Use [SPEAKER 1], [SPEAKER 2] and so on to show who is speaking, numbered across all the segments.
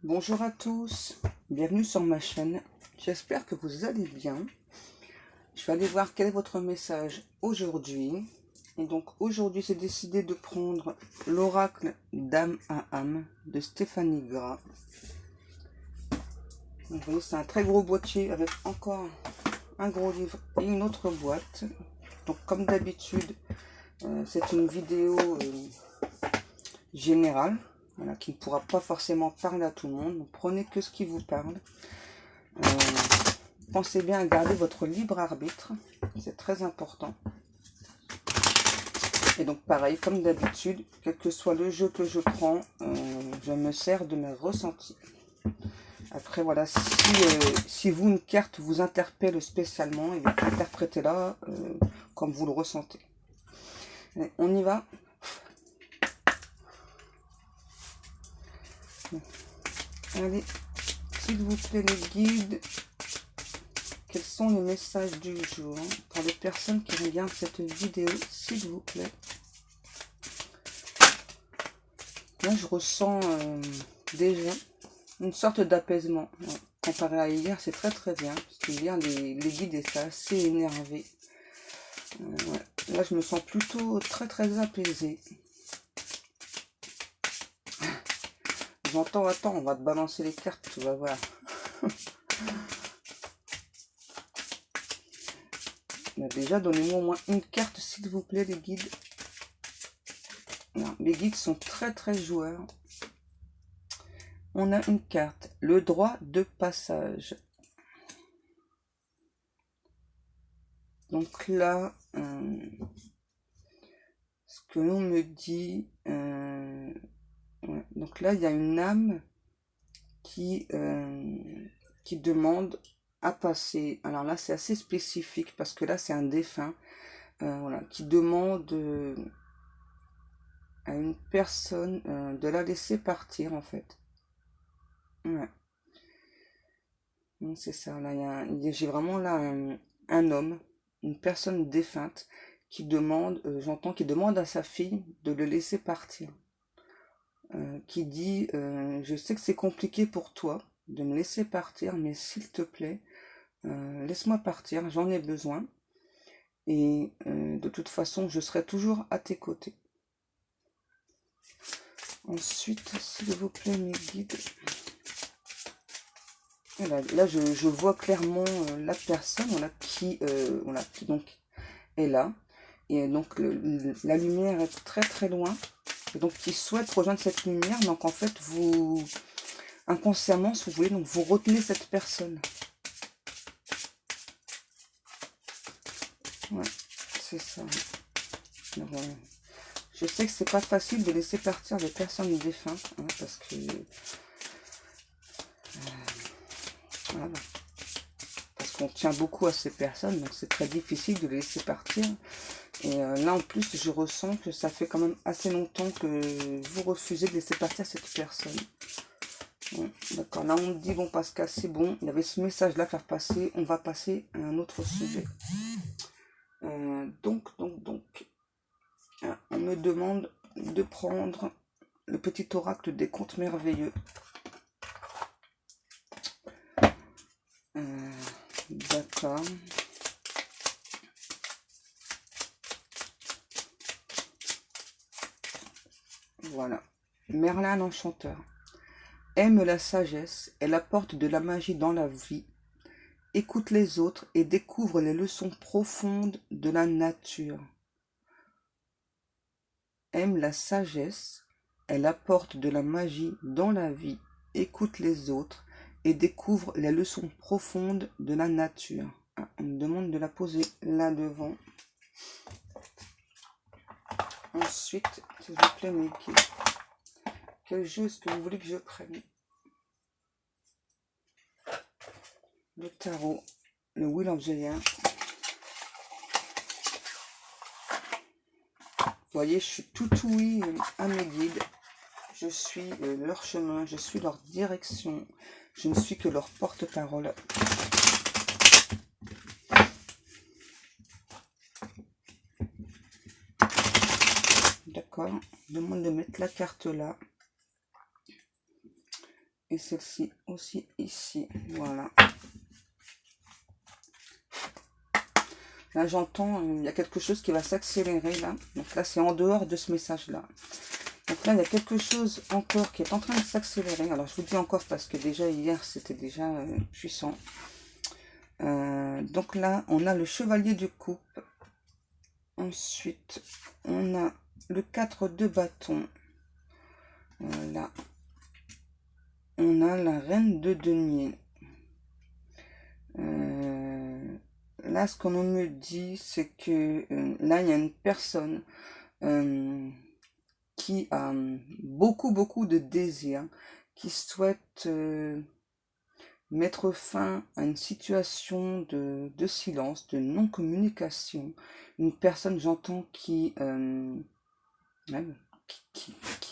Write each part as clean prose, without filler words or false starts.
[SPEAKER 1] Bonjour à tous, bienvenue sur ma chaîne, j'espère que vous allez bien. Je vais aller voir quel est votre message aujourd'hui. Et donc aujourd'hui j'ai décidé de prendre l'oracle d'âme à âme de Stéphanie Gras. Donc, vous voyez, c'est un très gros boîtier avec encore un gros livre et une autre boîte. Donc comme d'habitude, c'est une vidéo générale. Voilà, qui ne pourra pas forcément parler à tout le monde. Donc, prenez que ce qui vous parle. Pensez bien à garder votre libre arbitre. C'est très important. Et donc pareil, comme d'habitude, quel que soit le jeu que je prends, je me sers de mes ressentis. Après voilà, si vous, une carte vous interpelle spécialement, interprétez-la comme vous le ressentez. Allez, on y va. Allez, s'il vous plaît les guides, quels sont les messages du jour pour les personnes qui regardent cette vidéo, s'il vous plaît. Là, je ressens déjà une sorte d'apaisement. Comparé à hier, c'est très bien. Parce que hier, les guides étaient assez énervés. Ouais. Là, je me sens plutôt très apaisée. J'entends, attends, on va te balancer les cartes, tu vas voir. Mais déjà, donnez-moi au moins une carte, s'il vous plaît, les guides. Non, les guides sont très joueurs. On a une carte, le droit de passage. Donc là, ce que l'on me dit, ouais, donc là, il y a une âme qui demande à passer. Alors là, c'est assez spécifique parce que là, c'est un défunt, voilà, qui demande à une personne de la laisser partir, en fait. Ouais. C'est ça, là, j'ai vraiment là un homme, une personne défunte qui demande, j'entends, qui demande à sa fille de le laisser partir. Qui dit, je sais que c'est compliqué pour toi de me laisser partir, mais s'il te plaît, laisse-moi partir, j'en ai besoin. Et de toute façon, je serai toujours à tes côtés. Ensuite, s'il vous plaît, mes guides. Là, je vois clairement la personne qui donc est là. Et donc, la lumière est très loin. Et donc, qui souhaite rejoindre cette lumière. Donc, en fait, vous, inconsciemment, si vous voulez, donc vous retenez cette personne. Ouais, c'est ça. Alors, je sais que c'est pas facile de laisser partir les personnes défuntes, hein, parce que voilà, parce qu'on tient beaucoup à ces personnes, donc c'est très difficile de les laisser partir. Et là en plus, je ressens que ça fait quand même assez longtemps que vous refusez de laisser partir cette personne. Bon, d'accord, là on me dit bon Pascal, c'est bon, il y avait ce message là à faire passer, on va passer à un autre sujet. Donc, on me demande de prendre le petit oracle des contes merveilleux. D'accord. Voilà. Merlin l'enchanteur. Aime la sagesse, elle apporte de la magie dans la vie. Écoute les autres et découvre les leçons profondes de la nature. Aime la sagesse, elle apporte de la magie dans la vie. Écoute les autres et découvre les leçons profondes de la nature. Ah, on me demande de la poser là devant. Ensuite, s'il vous plaît, mes guides, quel jeu est-ce que vous voulez que je prenne? Le tarot, le Wheel of Giant. Vous voyez, je suis tout ouïe à mes guides. Je suis leur chemin, je suis leur direction. Je ne suis que leur porte-parole. D'accord, je demande de mettre la carte là. et celle-ci aussi ici. Voilà. Là, j'entends, il y a quelque chose qui va s'accélérer là. Donc là, c'est en dehors de ce message-là. Donc là, il y a quelque chose encore qui est en train de s'accélérer. Alors, je vous dis encore parce que déjà, hier, c'était déjà puissant. Donc là, on a le chevalier de coupe. Ensuite, on a le 4 de bâton. Là, on a la reine de denier. Là, ce qu'on me dit, c'est que là, il y a une personne qui a beaucoup de désirs, qui souhaite mettre fin à une situation de silence, de non-communication. Une personne, j'entends, qui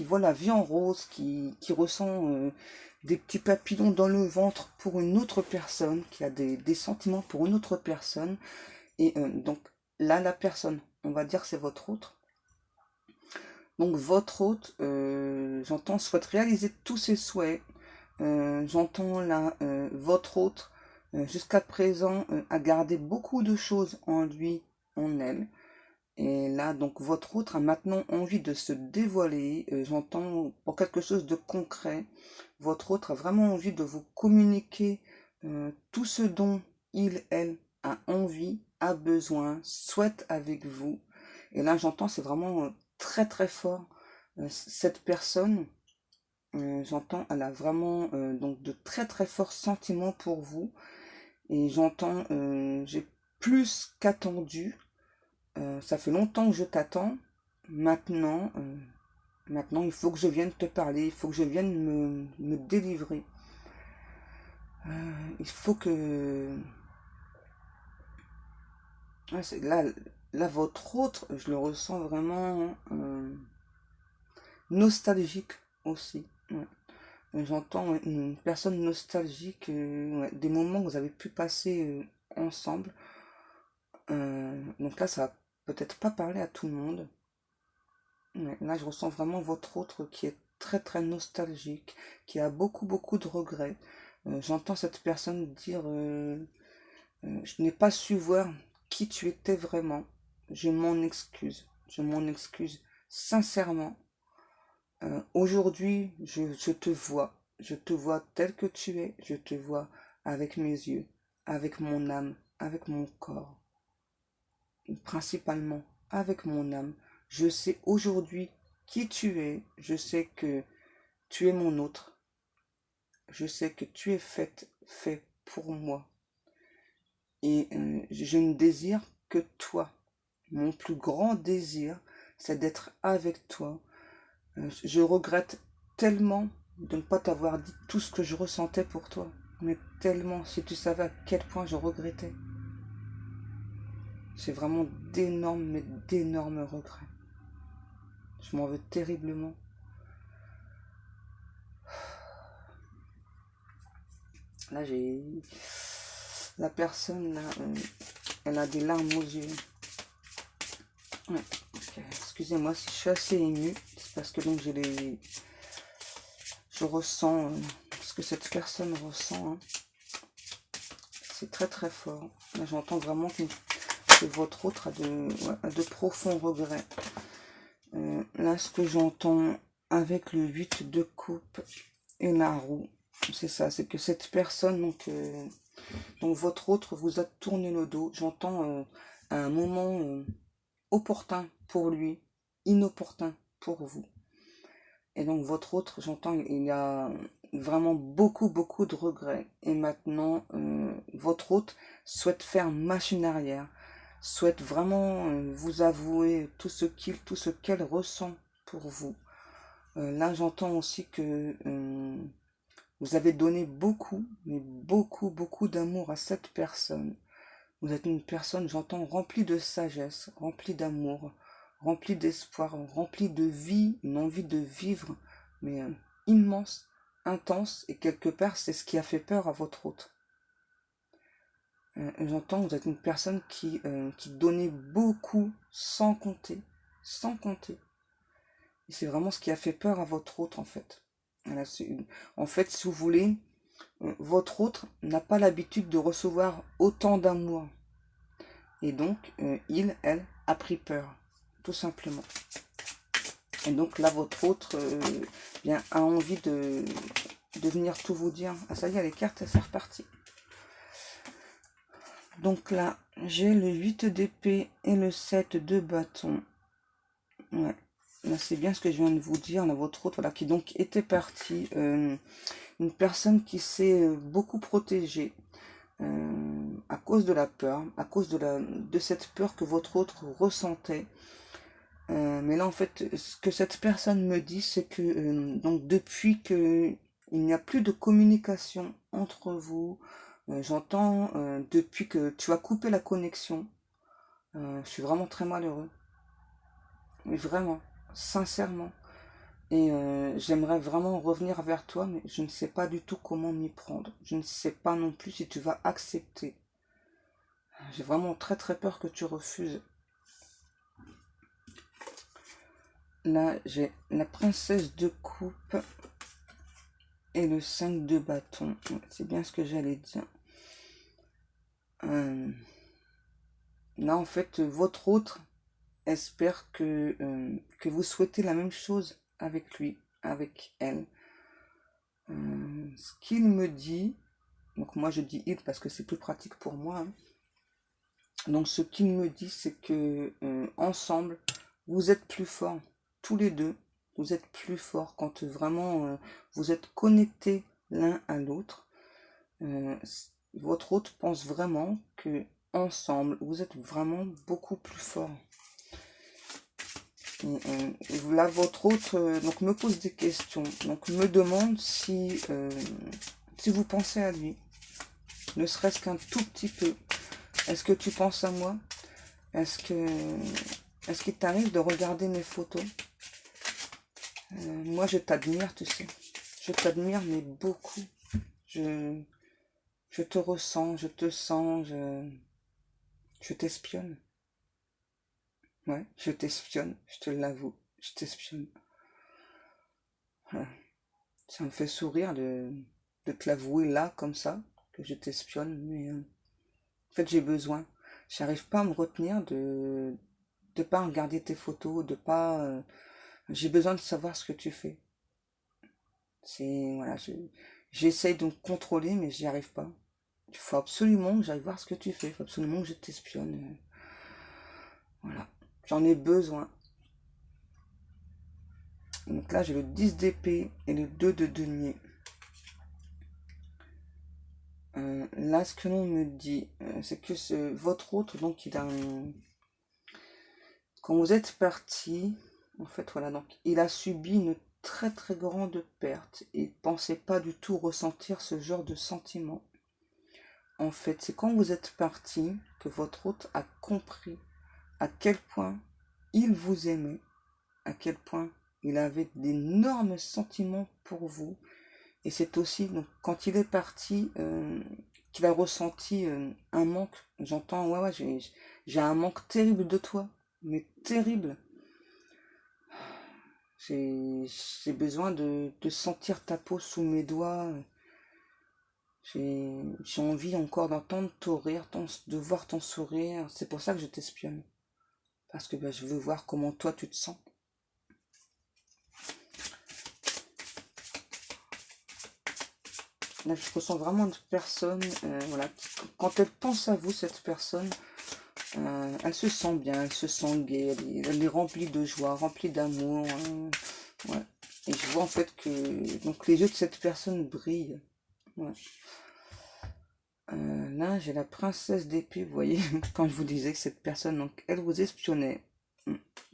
[SPEAKER 1] voit la vie en rose, qui ressent des petits papillons dans le ventre pour une autre personne, qui a des sentiments pour une autre personne. Et donc là, la personne, on va dire c'est votre autre. Donc votre hôte, j'entends, souhaite réaliser tous ses souhaits. J'entends là, votre hôte, jusqu'à présent, a gardé beaucoup de choses en lui, en elle. Et là, donc, votre autre a maintenant envie de se dévoiler. J'entends pour quelque chose de concret. Votre autre a vraiment envie de vous communiquer tout ce dont il, elle, a envie, a besoin, souhaite avec vous. Et là, j'entends, c'est vraiment très fort. Cette personne, j'entends, elle a vraiment donc de très forts sentiments pour vous. Et j'entends, j'ai plus qu'attendu. Ça fait longtemps que je t'attends. Maintenant, il faut que je vienne te parler. Il faut que je vienne me délivrer. Il faut que... Ah, là, votre autre, je le ressens vraiment nostalgique aussi. Ouais. J'entends une personne nostalgique, ouais, des moments que vous avez pu passer ensemble. Donc là, ça va peut-être pas parler à tout le monde. Ouais, là, je ressens vraiment votre autre qui est très nostalgique, qui a beaucoup de regrets. J'entends cette personne dire je n'ai pas su voir qui tu étais vraiment. Je m'en excuse sincèrement. Aujourd'hui, je te vois tel que tu es, je te vois avec mes yeux, avec mon âme, avec mon corps, et principalement avec mon âme. Je sais aujourd'hui qui tu es, je sais que tu es mon autre, je sais que tu es fait pour moi. Et je ne désire que toi. Mon plus grand désir, c'est d'être avec toi. Je regrette tellement de ne pas t'avoir dit tout ce que je ressentais pour toi. Mais tellement, si tu savais à quel point je regrettais. J'ai vraiment d'énormes regrets. Je m'en veux terriblement. Là, j'ai... La personne, là, elle a des larmes aux yeux. Ouais. Okay. Excusez-moi si je suis assez émue. C'est parce que donc je ressens ce que cette personne ressent. Hein. C'est très fort. Là, j'entends vraiment que votre autre a de profonds regrets. Là, ce que j'entends avec le 8 de coupe et la roue, c'est ça, c'est que cette personne, donc votre autre vous a tourné le dos. J'entends à un moment opportun pour lui, inopportun pour vous. Et donc votre autre, j'entends, il y a vraiment beaucoup de regrets. Et maintenant, votre autre souhaite faire machine arrière, souhaite vraiment vous avouer tout ce qu'elle ressent pour vous. Là, j'entends aussi que vous avez donné mais beaucoup d'amour à cette personne. Vous êtes une personne, j'entends, remplie de sagesse, remplie d'amour, remplie d'espoir, remplie de vie, une envie de vivre, mais immense, intense, et quelque part, c'est ce qui a fait peur à votre hôte. J'entends, vous êtes une personne qui donnait beaucoup sans compter, sans compter. Et c'est vraiment ce qui a fait peur à votre hôte, en fait. Voilà, en fait, si vous voulez, votre autre n'a pas l'habitude de recevoir autant d'amour. Et donc, elle, a pris peur, tout simplement. Et donc là, votre autre bien, a envie de venir tout vous dire. Ah, ça y est, les cartes, c'est reparti. Donc là, j'ai le 8 d'épée et le 7 de bâton. Ouais. Là, c'est bien ce que je viens de vous dire. Là, votre autre, voilà, qui donc était parti. Une personne qui s'est beaucoup protégée à cause de la peur, à cause de cette peur que votre autre ressentait. Mais là, en fait, ce que cette personne me dit, c'est que donc depuis que il n'y a plus de communication entre vous, j'entends depuis que tu as coupé la connexion, je suis vraiment très malheureux. Mais vraiment, sincèrement. Et j'aimerais vraiment revenir vers toi, mais je ne sais pas du tout comment m'y prendre. Je ne sais pas non plus si tu vas accepter. J'ai vraiment très très peur que tu refuses. Là, j'ai la princesse de coupe et le 5 de bâton. C'est bien ce que j'allais dire. Là, en fait, votre autre espère que vous souhaitez la même chose avec lui, avec elle. Ce qu'il me dit, donc moi je dis il parce que c'est plus pratique pour moi. Hein. Donc ce qu'il me dit, c'est que ensemble, vous êtes plus forts, tous les deux. Vous êtes plus forts quand vraiment vous êtes connectés l'un à l'autre. Votre hôte pense vraiment que ensemble, vous êtes vraiment beaucoup plus forts. Et là, votre hôte donc me pose des questions, donc me demande si vous pensez à lui, ne serait-ce qu'un tout petit peu. Est-ce que tu penses à moi? Est-ce qu'il t'arrive de regarder mes photos? Moi, je t'admire, tu sais. Je t'admire, mais beaucoup. Je, je te ressens, je te sens, je t'espionne. Ouais, je t'espionne, je te l'avoue. Je t'espionne. Ouais. Ça me fait sourire de te l'avouer là, comme ça, que je t'espionne, mais en fait, j'ai besoin. J'arrive pas à me retenir de pas regarder tes photos, de pas. J'ai besoin de savoir ce que tu fais. C'est voilà, j'essaye de me contrôler, mais j'y arrive pas. Il faut absolument que j'aille voir ce que tu fais. Il faut absolument que je t'espionne. Voilà, j'en ai besoin. Donc là, j'ai le 10 d'épée et le 2 de denier. Là, ce que l'on me dit, c'est que votre autre, donc il a quand vous êtes parti, en fait, voilà, donc il a subi une très très grande perte. Il ne pensait pas du tout ressentir ce genre de sentiment. En fait, c'est quand vous êtes parti que votre hôte a compris à quel point il vous aimait, à quel point il avait d'énormes sentiments pour vous. Et c'est aussi donc, quand il est parti qu'il a ressenti un manque. J'entends, ouais, j'ai un manque terrible de toi, mais terrible. J'ai besoin de sentir ta peau sous mes doigts. J'ai envie encore d'entendre ton rire, de voir ton sourire. C'est pour ça que je t'espionne. Parce que je veux voir comment toi tu te sens. Là, je ressens vraiment une personne, voilà, quand elle pense à vous, cette personne, elle se sent bien, elle se sent gaie, elle est remplie de joie, remplie d'amour. Ouais. Et je vois en fait que donc les yeux de cette personne brillent. Ouais. Là, j'ai la princesse d'épée, vous voyez, quand je vous disais que cette personne, donc, elle vous espionnait.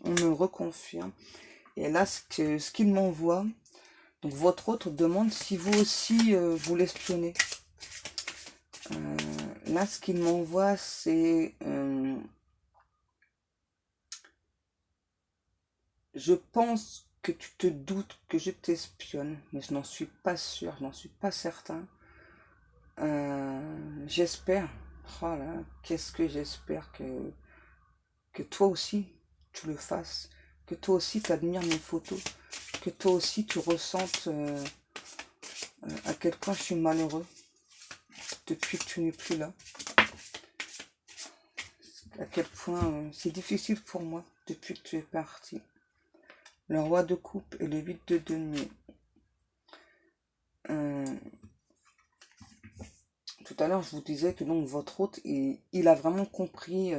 [SPEAKER 1] On me le reconfirme. Et là, ce qu'il m'envoie, donc votre autre demande si vous aussi vous l'espionnez. Là, ce qu'il m'envoie, c'est je pense que tu te doutes que je t'espionne, mais je n'en suis pas sûr, je n'en suis pas certain. J'espère, oh là, qu'est-ce que j'espère que toi aussi tu le fasses. que toi aussi tu admires mes photos, que toi aussi tu ressentes à quel point je suis malheureux depuis que tu n'es plus là, à quel point c'est difficile pour moi depuis que tu es parti. Le roi de coupe et le 8 de denier. Tout à l'heure, je vous disais que donc votre hôte, il a vraiment compris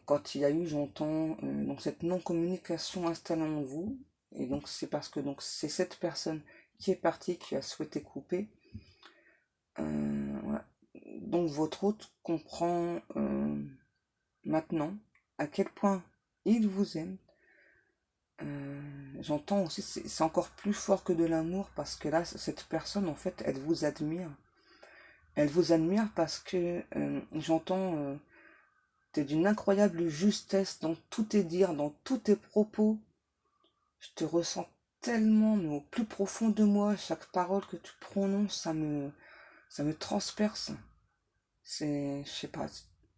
[SPEAKER 1] quand il y a eu, j'entends, donc cette non-communication installée en vous. Et donc c'est parce que donc c'est cette personne qui est partie qui a souhaité couper. Voilà. Donc votre hôte comprend maintenant à quel point il vous aime. J'entends aussi, c'est encore plus fort que de l'amour parce que là, cette personne, en fait, elle vous admire. Elle vous admire parce que j'entends, t'es d'une incroyable justesse dans tous tes dires, dans tous tes propos. Je te ressens tellement, mais au plus profond de moi, chaque parole que tu prononces, ça me transperce. Je sais pas,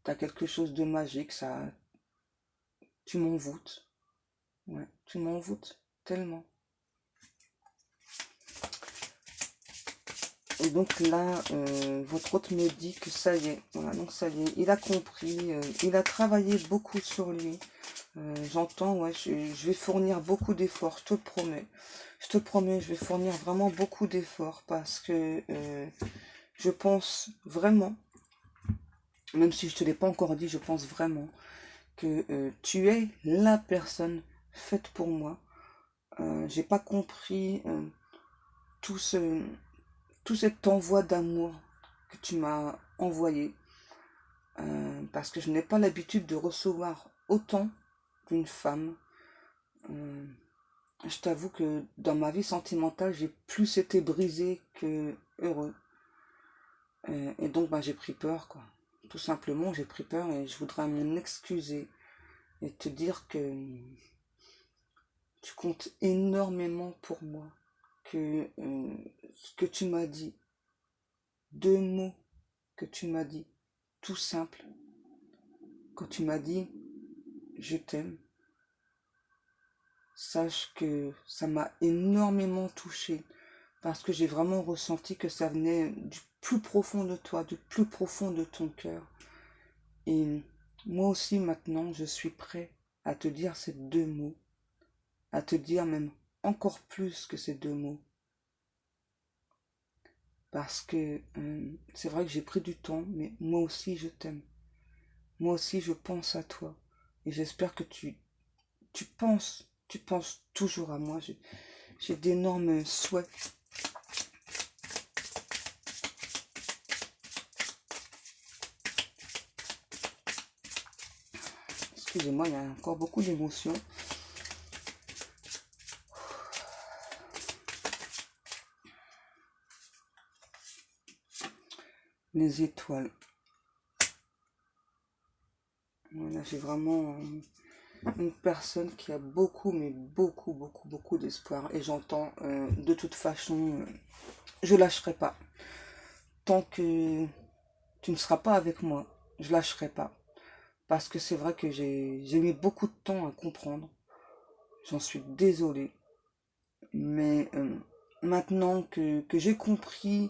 [SPEAKER 1] t'as quelque chose de magique, tu m'envoûtes. Ouais, tu m'envoûtes tellement. Et donc là, votre hôte me dit que ça y est, voilà, donc ça y est, il a compris, il a travaillé beaucoup sur lui. J'entends, ouais, je vais fournir beaucoup d'efforts, je te le promets. Je te le promets, je vais fournir vraiment beaucoup d'efforts parce que je pense vraiment, même si je te l'ai pas encore dit, je pense vraiment que tu es la personne faite pour moi. J'ai pas compris tout ce tout cet envoi d'amour que tu m'as envoyé, parce que je n'ai pas l'habitude de recevoir autant d'une femme. Euh, je t'avoue que dans ma vie sentimentale, j'ai plus été brisée que heureux. Et donc bah, j'ai pris peur, quoi. Tout simplement, j'ai pris peur et je voudrais m'en excuser et te dire que tu comptes énormément pour moi, que ce que tu m'as dit, 2 mots que tu m'as dit, tout simple, quand tu m'as dit je t'aime, sache que ça m'a énormément touchée parce que j'ai vraiment ressenti que ça venait du plus profond de toi, du plus profond de ton cœur. Et moi aussi maintenant, je suis prêt à te dire ces 2 mots, à te dire même encore plus que ces 2 mots. Parce que c'est vrai que j'ai pris du temps, mais moi aussi je t'aime. Moi aussi je pense à toi. Et j'espère que tu penses toujours à moi. J'ai d'énormes souhaits. Excusez-moi, il y a encore beaucoup d'émotions. Les étoiles. Voilà, j'ai vraiment une personne qui a beaucoup, mais beaucoup, beaucoup, beaucoup d'espoir. Et j'entends, de toute façon, je lâcherai pas. Tant que tu ne seras pas avec moi, je lâcherai pas. Parce que c'est vrai que j'ai mis beaucoup de temps à comprendre. J'en suis désolée. Mais maintenant que j'ai compris,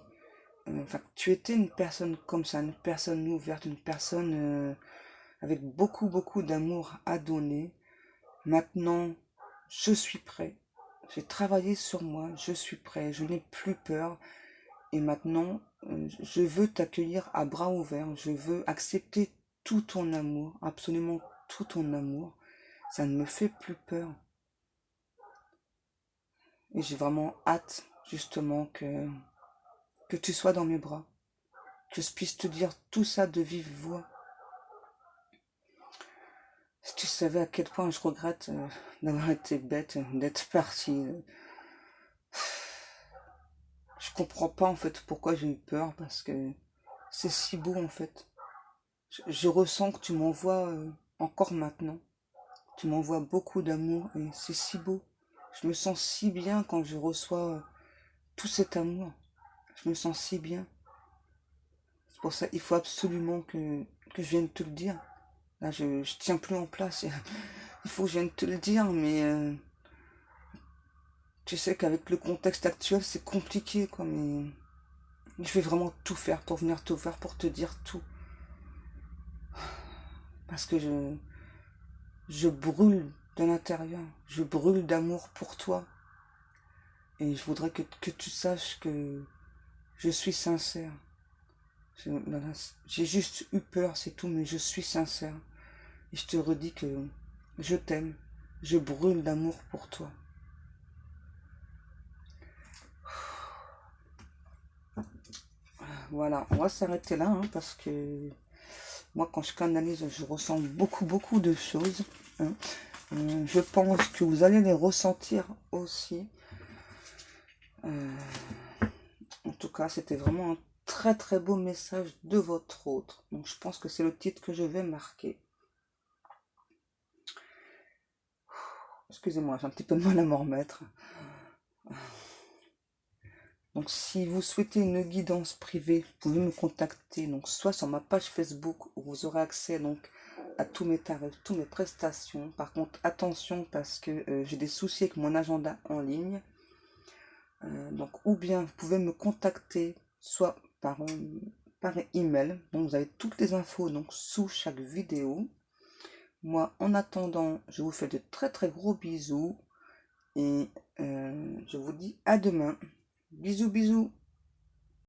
[SPEAKER 1] enfin, tu étais une personne comme ça, une personne ouverte, une personne avec beaucoup, beaucoup d'amour à donner. Maintenant, je suis prêt. J'ai travaillé sur moi, je suis prêt, je n'ai plus peur. Et maintenant, je veux t'accueillir à bras ouverts. Je veux accepter tout ton amour, absolument tout ton amour. Ça ne me fait plus peur. Et j'ai vraiment hâte, justement, que tu sois dans mes bras. Que je puisse te dire tout ça de vive voix. Si tu savais à quel point je regrette d'avoir été bête, d'être partie. Je comprends pas en fait pourquoi j'ai eu peur, parce que c'est si beau en fait. Je ressens que tu m'envoies encore maintenant. Tu m'envoies beaucoup d'amour et c'est si beau. Je me sens si bien quand je reçois tout cet amour. Je me sens si bien. C'est pour ça qu'il faut absolument que je vienne te le dire. Là, je tiens plus en place. il faut que je vienne te le dire, mais tu sais qu'avec le contexte actuel, c'est compliqué, quoi, mais je vais vraiment tout faire pour venir te voir, pour te dire tout. Parce que je brûle de l'intérieur. Je brûle d'amour pour toi. Et je voudrais que tu saches que je suis sincère. Voilà, j'ai juste eu peur, c'est tout, mais je suis sincère. Et je te redis que je t'aime. Je brûle d'amour pour toi. Voilà, on va s'arrêter là, hein, parce que moi, quand je canalise, je ressens beaucoup, beaucoup de choses, hein. Je pense que vous allez les ressentir aussi. En tout cas, c'était vraiment un très, très beau message de votre autre. Donc, je pense que c'est le titre que je vais marquer. Excusez-moi, j'ai un petit peu de mal à m'en remettre. Donc, si vous souhaitez une guidance privée, vous pouvez me contacter. Donc, soit sur ma page Facebook, où vous aurez accès donc à tous mes tarifs, toutes mes prestations. Par contre, attention parce que j'ai des soucis avec mon agenda en ligne. Donc, ou bien vous pouvez me contacter soit par email. Donc, vous avez toutes les infos donc sous chaque vidéo. Moi, en attendant, je vous fais de très très gros bisous et je vous dis à demain. Bisous, bisous.